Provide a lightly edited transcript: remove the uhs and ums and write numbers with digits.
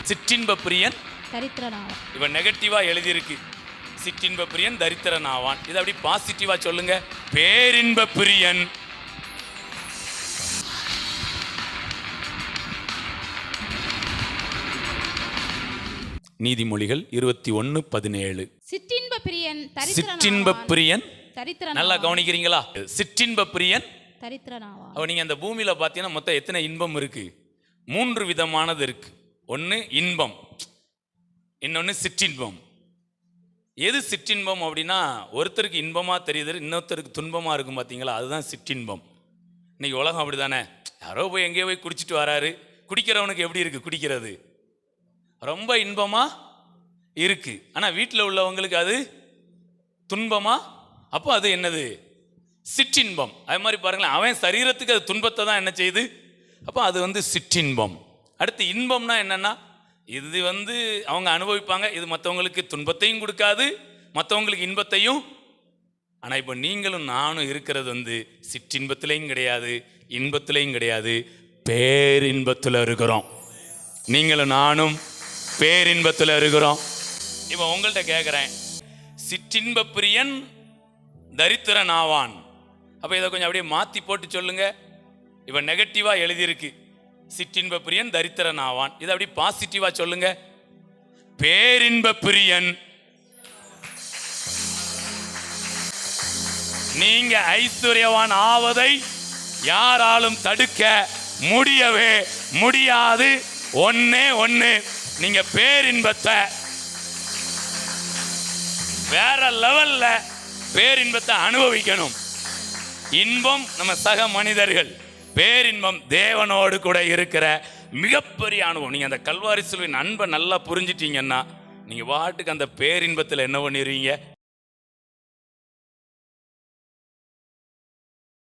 சிற்றின்ப பிரியன் தரித்திரனாவான். இவன் நெகட்டிவா எழுதியிருக்கு. சிற்றின்ப பிரியன் தரித்திரன் ஆவான். இது அப்படி பாசிட்டிவா சொல்லுங்க. பேரின்ப பிரியன் நீதிமொழிகள் 21:17. சிற்றின்ப பிரியன் சிற்றின்ப பிரியன் தரித்திரனாவான். நல்லா கவனிக்கிறீங்களா? சிற்றின்ப பிரியன் தரித்திரனாவான். அவ நீங்க அந்த பூமியில பார்த்தீங்கன்னா மொத்தம் எத்தனை இன்பம் இருக்கு? 3 விதமானது இருக்கு. ஒன்று இன்பம், இன்னொன்று சிற்றின்பம். எது சிற்றின்பம் அப்படின்னா, ஒருத்தருக்கு இன்பமா தெரியுது, இன்னொருத்தருக்கு துன்பமா இருக்கும் பார்த்தீங்களா? அதுதான் சிற்றின்பம். இன்னைக்கு உலகம் அப்படிதானே. யாரோ போய் எங்கேயோ போய் குடிச்சிட்டு வராரு. குடிக்கிறவனுக்கு எப்படி இருக்கு? குடிக்கிறது ரொம்ப இன்பமா இருக்கு. ஆனால் வீட்டில் உள்ளவங்களுக்கு அது துன்பமா? அப்போ அது என்னது? சிற்றின்பம். அது மாதிரி பாருங்களேன், அவன் சரீரத்துக்கு அது துன்பத்தை தான் என்ன செய்யுது. அப்போ அது சிற்றின்பம். அடுத்து இன்பம்னா என்னன்னா, இது அவங்க அனுபவிப்பாங்க. இது மற்றவங்களுக்கு துன்பத்தையும் கொடுக்காது, மற்றவங்களுக்கு இன்பத்தையும். ஆனால் இப்போ நீங்களும் நானும் இருக்கிறது சிற்றின்பத்திலையும் கிடையாது, இன்பத்திலையும் கிடையாது, பேரின்பத்தில் இருக்கிறோம். நீங்களும் நானும் பேரின்பத்தில் இருக்கிறோம். இப்போ உங்கள்கிட்ட கேட்குறேன், சிற்றின்ப பிரியன் தரித்திரன் ஆவான். அப்போ இதை கொஞ்சம் அப்படியே மாற்றி போட்டு சொல்லுங்க. இப்போ நெகட்டிவாக எழுதியிருக்கு, சிற்றின்ப பிரியன் தரித்திரன் ஆவான். இதை அப்படி பாசிட்டிவா சொல்லுங்க. பேரின்ப பிரியன். நீங்க ஐஸ்வர்யவான் ஆவதை யாராலும் தடுக்க முடியவே முடியாது. ஒன்னே ஒன்று, நீங்க பேரின்பத்தை வேற லெவல்ல பேரின்பத்தை அனுபவிக்கணும். இன்பம் நம்ம சக மனிதர்கள், பேரின்பம் தேவனோடு கூட இருக்கிற மிகப்பெரிய அனுபவம். நீங்க அந்த கல்வாரி சிலுவையின் அன்பை நல்லா புரிஞ்சிட்டீங்கன்னா, நீங்க வாட்டுக்கு அந்த பேரின்பத்தில் என்ன பண்ணிடுவீங்க?